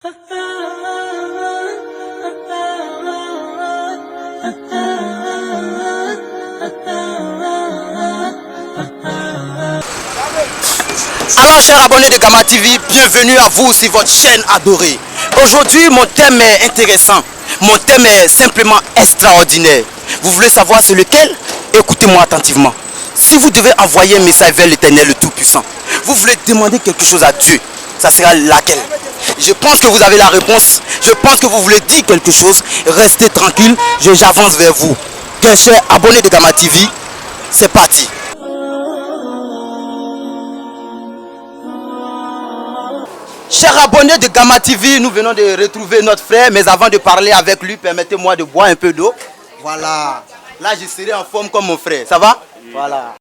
Alors, chers abonnés de Gamma TV, bienvenue à vous sur votre chaîne adorée. Aujourd'hui, mon thème est intéressant. Mon thème est simplement extraordinaire. Vous voulez savoir c'est lequel? Écoutez-moi attentivement. Si vous devez envoyer un message vers l'Éternel le Tout-Puissant, vous voulez demander quelque chose à Dieu, ça sera laquelle? Je pense que vous avez la réponse. Je pense que vous voulez dire quelque chose. Restez tranquille, j'avance vers vous. Bien chers abonnés de Gamma TV, c'est parti. Chers abonnés de Gamma TV, nous venons de retrouver notre frère, mais avant de parler avec lui, permettez-moi de boire un peu d'eau. Voilà. Là, je serai en forme comme mon frère. Ça va? Voilà.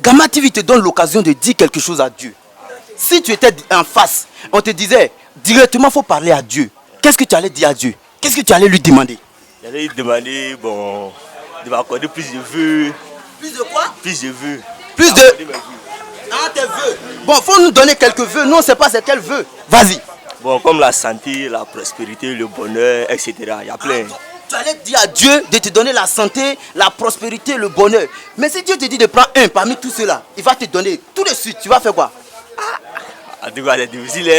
Gamma TV te donne l'occasion de dire quelque chose à Dieu. Si tu étais en face, on te disait directement, il faut parler à Dieu. Qu'est-ce que tu allais dire à Dieu? Qu'est-ce que tu allais lui demander? J'allais lui demander, bon, de m'accorder plus de vœux. Plus de quoi? Plus de vœux. Plus de... Ah, tes vœux. Bon, faut nous donner quelques vœux. Non, on ne sait pas c'est quel vœu. Vas-y. Bon, comme la santé, la prospérité, le bonheur, etc. Il y a plein. Tu allais dire à Dieu de te donner la santé, la prospérité, le bonheur. Mais si Dieu te dit de prendre un parmi tous ceux-là, il va te donner tout de suite. Tu vas faire quoi? En tout cas, c'est difficile,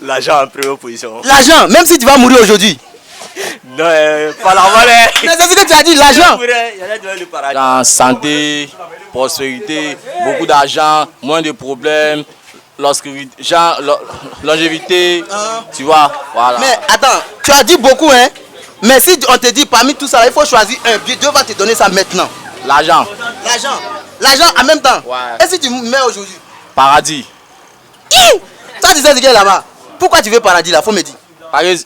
l'argent en première position. L'argent, même si tu vas mourir aujourd'hui. Non, pas l'argent. Mais c'est ce que tu as dit, l'argent. Dans santé, prospérité, beaucoup d'argent, moins de problèmes, longévité, tu vois, voilà. Mais attends, tu as dit beaucoup, hein. Mais si on te dit parmi tout ça, il faut choisir un. Dieu va te donner ça maintenant. L'argent. L'argent. L'argent en même temps. Ouais. Et si tu meurs aujourd'hui? Paradis. Toi, tu sais ce qu'il y a là-bas. Pourquoi tu veux paradis là? Faut me dire. Par exemple,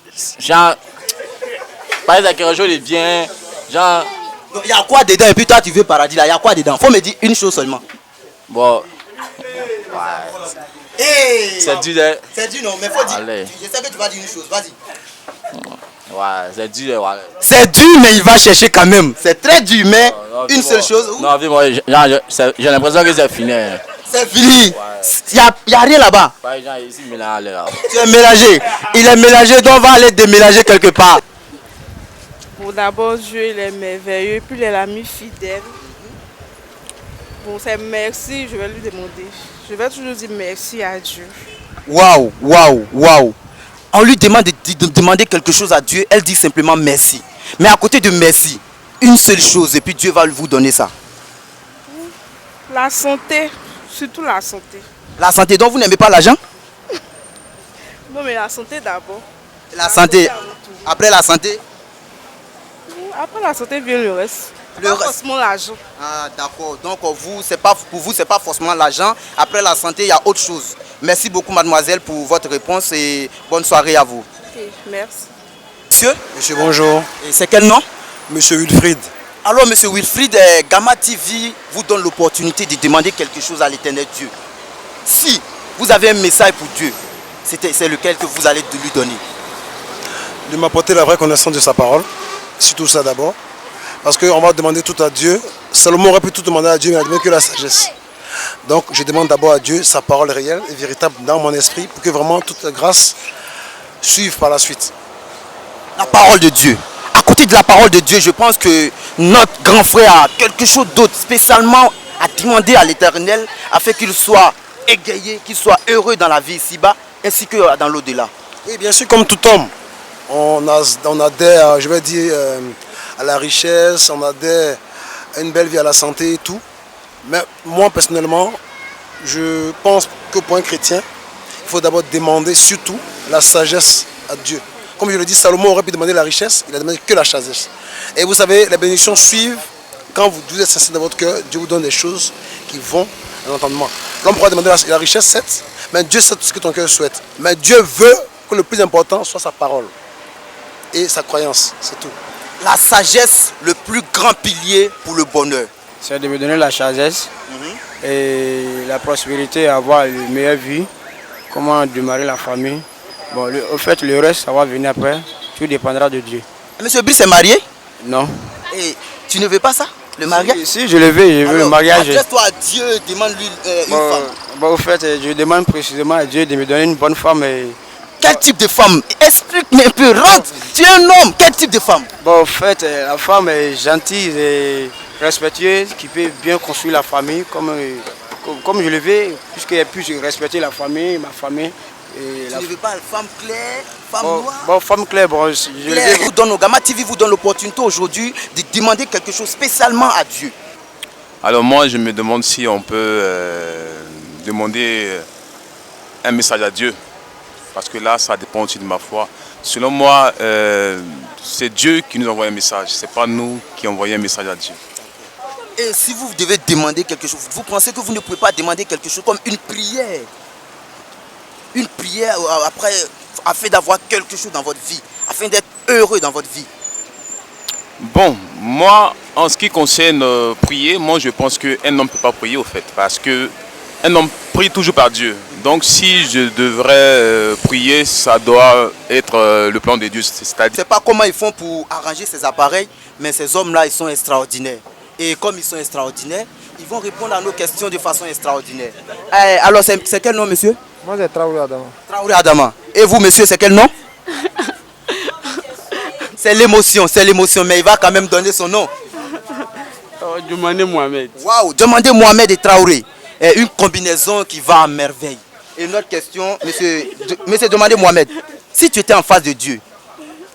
quelque chose de bien, genre... Il y a quoi dedans? Et puis toi, tu veux paradis là. Il y a quoi dedans? Faut me dire une chose seulement. Bon... Hey, c'est dur, hein. C'est dur, non, mais faut dire. Allez. Je sais que tu vas dire une chose. Vas-y. Ouais, c'est dur, ouais. C'est dur, mais il va chercher quand même. C'est très dur, mais Non, une seule chose. Non, moi, j'ai l'impression que c'est fini. Hein. C'est fini. Il n'y a rien là-bas. Pas les gens ici mélangés là. Tu es mélangé. Il est mélangé, donc on va aller démélager quelque part. Bon, d'abord, Dieu il est merveilleux, puis il est l'ami fidèle. Bon, c'est merci, je vais lui demander. Je vais toujours dire merci à Dieu. Waouh, waouh, waouh. On lui demande de demander quelque chose à Dieu, elle dit simplement merci. Mais à côté de merci, une seule chose, et puis Dieu va vous donner ça. La santé, surtout la santé. La santé, donc vous n'aimez pas l'argent? Non, mais la santé d'abord. La santé, après la santé? Après la santé vient le reste. Le Pas reste. forcément l'argent. Ah d'accord, donc pour vous, c'est pas forcément l'argent. Après la santé, il y a autre chose. Merci beaucoup mademoiselle pour votre réponse et bonne soirée à vous. Ok, merci. Monsieur? Monsieur, bonjour. Et c'est quel nom? Monsieur Wilfried. Alors monsieur Wilfried, Gamma TV vous donne l'opportunité de demander quelque chose à l'éternel Dieu. Si vous avez un message pour Dieu, c'est lequel que vous allez lui donner? De m'apporter la vraie connaissance de sa parole. Surtout ça d'abord. Parce qu'on va demander tout à Dieu. Salomon aurait pu tout demander à Dieu, mais il a demandé que la sagesse. Donc je demande d'abord à Dieu sa parole réelle et véritable dans mon esprit pour que vraiment toute la grâce suive par la suite. La parole de Dieu. À côté de la parole de Dieu, je pense que notre grand frère a quelque chose d'autre spécialement à demander à l'éternel afin qu'il soit égayé, qu'il soit heureux dans la vie ici-bas ainsi que dans l'au-delà. Et bien sûr, comme tout homme, on adhère, je vais dire, à la richesse, on adhère à une belle vie, à la santé et tout. Mais moi, personnellement, je pense que pour un chrétien, il faut d'abord demander surtout la sagesse à Dieu. Comme je le dis, Salomon aurait pu demander la richesse, il a demandé que la sagesse. Et vous savez, les bénédictions suivent quand vous êtes sincère dans votre cœur, Dieu vous donne des choses qui vont à l'entendement. L'homme pourra demander la richesse, certes, mais Dieu sait tout ce que ton cœur souhaite. Mais Dieu veut que le plus important soit sa parole et sa croyance, c'est tout. La sagesse, le plus grand pilier pour le bonheur. C'est de me donner la sagesse et la prospérité, avoir une meilleure vie, comment démarrer la famille. Bon, au fait, le reste, ça va venir après, tout dépendra de Dieu. Monsieur Brice est marié? Non. Et tu ne veux pas ça? Le mariage? Si je le veux, je veux le mariage. Adresse-toi à Dieu, demande-lui une femme. Bon, au fait, je demande précisément à Dieu de me donner une bonne femme. Quel type de femme? Explique-moi un peu, rentre. Tu es un homme, quel type de femme? Bon, au fait, la femme est gentille et respectueuse, qui peut bien construire la famille comme je le veux, puisqu'elle puisse respecter la famille, ma famille. Tu ne veux pas une femme claire, femme noire? Bon, femme claire, bon, je le veux. Vous donne, Gamma TV vous donne l'opportunité aujourd'hui de demander quelque chose spécialement à Dieu. Alors moi, je me demande si on peut demander un message à Dieu. Parce que là, ça dépend aussi de ma foi. Selon moi, c'est Dieu qui nous envoie un message. Ce n'est pas nous qui envoyons un message à Dieu. Et si vous devez demander quelque chose, vous pensez que vous ne pouvez pas demander quelque chose comme une prière? Une prière après, afin d'avoir quelque chose dans votre vie, afin d'être heureux dans votre vie. Bon, moi, en ce qui concerne prier, moi je pense qu'un homme ne peut pas prier au fait. Parce qu'un homme prie toujours par Dieu. Donc si je devrais prier, ça doit être le plan de Dieu. Je ne sais pas comment ils font pour arranger ces appareils, mais ces hommes-là, ils sont extraordinaires. Et comme ils sont extraordinaires, ils vont répondre à nos questions de façon extraordinaire. Alors, c'est quel nom, monsieur? Moi, c'est Traoré Adama. Traoré Adama. Et vous, monsieur, c'est quel nom? C'est l'émotion, mais il va quand même donner son nom. Demandez Mohamed. Waouh, demandez Mohamed et Traoré. Une combinaison qui va à merveille. Et une autre question, monsieur demandez Mohamed. Si tu étais en face de Dieu,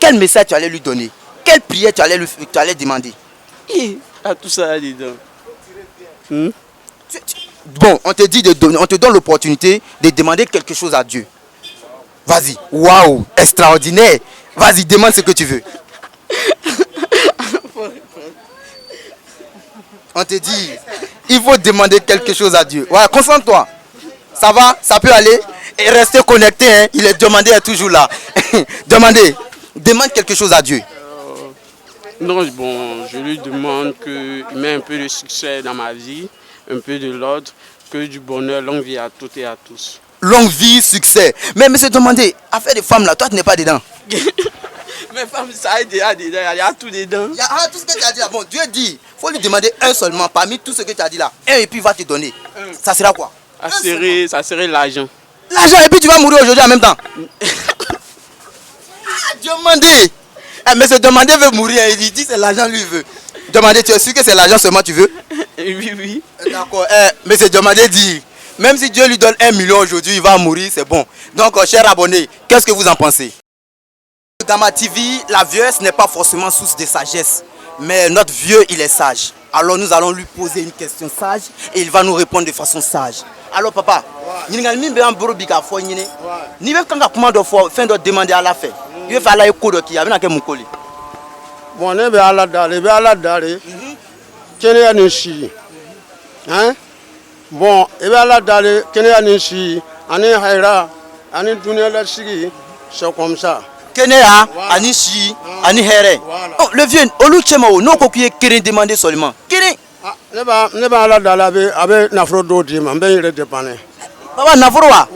quel message tu allais lui donner? Quelle prière tu allais demander? Tout ça dedans. Bon, on te donne l'opportunité de demander quelque chose à Dieu. Vas-y. Waouh, extraordinaire. Vas-y, demande ce que tu veux. On te dit, il faut demander quelque chose à Dieu. Ouais, concentre-toi. Ça va, ça peut aller. Et restez connecté, hein. Il est demandé, est toujours là. Demande quelque chose à Dieu. Non, bon, je lui demande qu'il met un peu de succès dans ma vie, un peu de l'ordre, que du bonheur, longue vie à toutes et à tous. Longue vie, succès. Mais monsieur, demandez, affaire de femmes là, toi tu n'es pas dedans. Mais femme, ça aide déjà dedans, il y a tout dedans. Il y a tout ce que tu as dit là. Bon, Dieu dit, il faut lui demander un seulement parmi tout ce que tu as dit là. Un et puis il va te donner. Ça sera quoi? Ça serait l'argent. L'argent et puis tu vas mourir aujourd'hui en même temps. Demandez. Mais demander veut mourir, il dit c'est l'argent lui veut. Demandez, tu es sûr que c'est l'argent seulement tu veux? Oui. D'accord. Mais c'est demander dit, même si Dieu lui donne 1 million aujourd'hui, il va mourir, c'est bon. Donc, chers abonnés, qu'est-ce que vous en pensez? Gamma TV, la vieillesse n'est pas forcément source de sagesse. Mais notre vieux, il est sage. Alors nous allons lui poser une question sage et il va nous répondre de façon sage. Alors papa, ni même quand on a demander à la fin, il va faire la écho de qui a bien mukoli. Bon, ne be ala dale. Kenya nishi. Hein? Bon, e be ala dale, Kenya nishi, ani haira, ani dunia la sigi, c'est comme ça. Kenya, ani shi, ani here. Oh, le vieux, olu chemao, non kokuye kere demander seulement. Kere. Ne ba ala dale abe nafro do di ma, be yire dépendre. Papa nafro wa?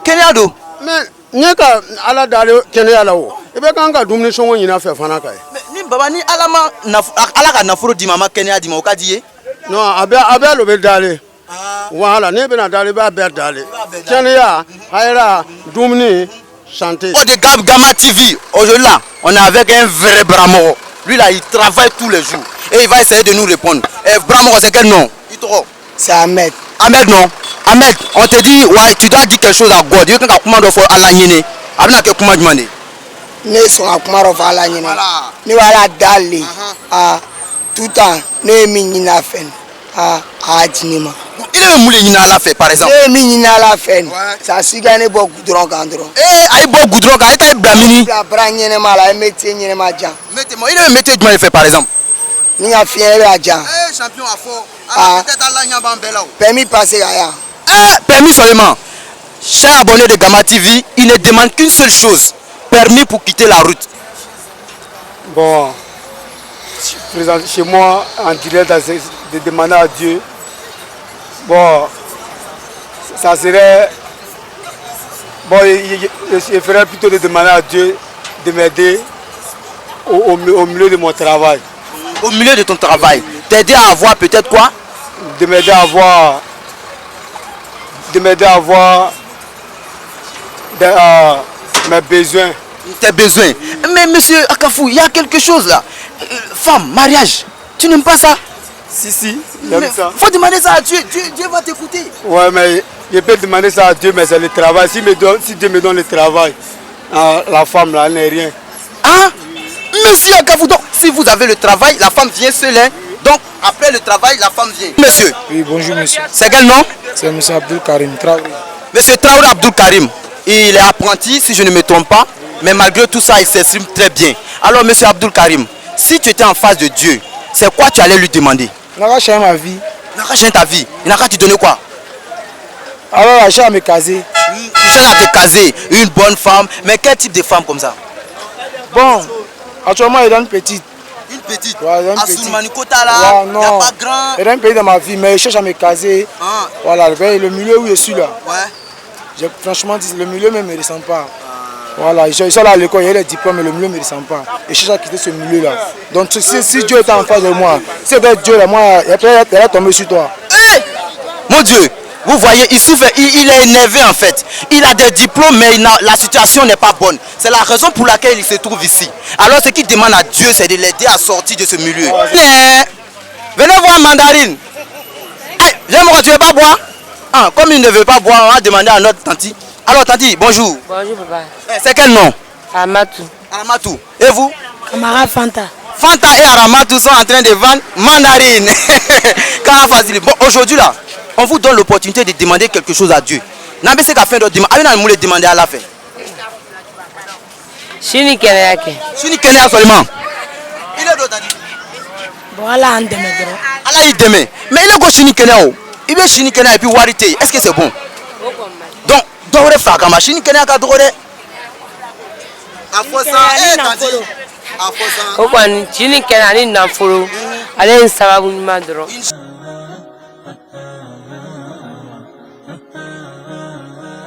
Kenya do. Mais nyaka ala dale Kenya la wo. E be kan ka dumuni songo nyina fe fana kai. Ni baba ni alama ala ka nafro di mama Kenya di ma o ka di e? Non, abe lo be dale. Voilà, ne be na dale ba be dale. Kenya, haira, dumuni, santé. Oh, de Gamma TV, aujourd'hui là, on est avec un vrai Bramoro. Lui là, il travaille tous les jours. Et il va essayer de nous répondre. Bramoro, c'est quel nom? C'est Ahmed. Ahmed, non? Ahmed, on te dit, ouais, tu dois dire quelque chose à God. Tu dois comment faire à la nyene. Abna que comment demander? Ne sont à comment faire à la nyene. Ne voilà d'aller à tout temps. Ne minina fen à Adinima. Il est moulé à la fait par exemple. Ne minina la fen. Ça sigane beaucoup goudron gandron. Aïe beaucoup goudron quand il est blamini. La bragne mala métier nyene majan. Mettez-moi, il est métier de fait par exemple. Ni a fier à Jan. Champion à fort. Ah, peut-être à la nyambambela. Permis passer à permis seulement. Chers abonnés de Gamma TV, il ne demande qu'une seule chose. Permis pour quitter la route. Bon, présent chez moi en direct de demander à Dieu. Bon, ça serait... Bon, je ferais plutôt de demander à Dieu de m'aider au milieu de mon travail. Au milieu de ton travail, t'aider à avoir peut-être quoi? De m'aider à avoir de m'aider à avoir mes besoins. Tes besoins. Mais monsieur Akafou, il y a quelque chose là. Femme, mariage, tu n'aimes pas ça? Si, j'aime ça. Faut demander ça à Dieu. Dieu va t'écouter. Ouais, mais je peux demander ça à Dieu, mais c'est le travail. Si Dieu me donne le travail, la femme là, elle n'est rien. Hein? Monsieur Akafou, donc si vous avez le travail, la femme vient seule. Hein? Donc après le travail, la femme vient. Monsieur. Oui, bonjour monsieur. C'est quel nom? C'est monsieur Abdul Karim Traoré. Monsieur Traoré Abdul Karim. Il est apprenti, si je ne me trompe pas. Mais malgré tout ça, il s'exprime très bien. Alors monsieur Abdul Karim, si tu étais en face de Dieu, c'est quoi tu allais lui demander? Il n'a qu'à changer ma vie. Il n'a qu'à changer ta vie. Il n'a qu'à te donner quoi? Alors, il à me caser. Tu cherches à te caser, une bonne femme. Mais quel type de femme comme ça? Bon, actuellement, il est une petite. Une petite? Ouais, il est une petite. Assoulmanikota là, il n'y a pas grand. Il est un pays dans ma vie, mais il cherche à me caser. Ah. Voilà, le milieu où je suis là. Ouais. Franchement, le milieu même ne me ressemble pas. Voilà, ils sont là à l'école, il y a les diplômes, mais le milieu ne me ressemble pas. Et je cherche à quitter ce milieu-là. Donc si Dieu était en face de moi, si c'était Dieu là, moi, il va tomber sur toi. Hey! Mon Dieu, vous voyez, il souffre, il est énervé en fait. Il a des diplômes, mais la situation n'est pas bonne. C'est la raison pour laquelle il se trouve ici. Alors ce qu'il demande à Dieu, c'est de l'aider à sortir de ce milieu. Venez voir Mandarine. Hey, j'aimerais, tu ne veux pas boire? Ah, comme il ne veut pas boire, on va demander à notre tanti. Alors tanti, bonjour. Bonjour papa. C'est quel nom? Aramatou. Aramatou. Et vous? Camarade Fanta. Fanta et Aramatou sont en train de vendre mandarine. Bon, aujourd'hui là, on vous donne l'opportunité de demander quelque chose à Dieu. N'avez pas qu'à faire de demander à la fin. Chini Keneyake. Chini Keneyake seulement. Il est d'autres. Voilà un demi. Allah il demain. Mais il est go Chini Keneyake. Il est Chini Keneyake et puis Warité. Est-ce que c'est bon? Donc, Dore Fakama, Chini Keneyake Dore. Afosa, Chini Keneyake Nafolo. Allez, ça va vous demander.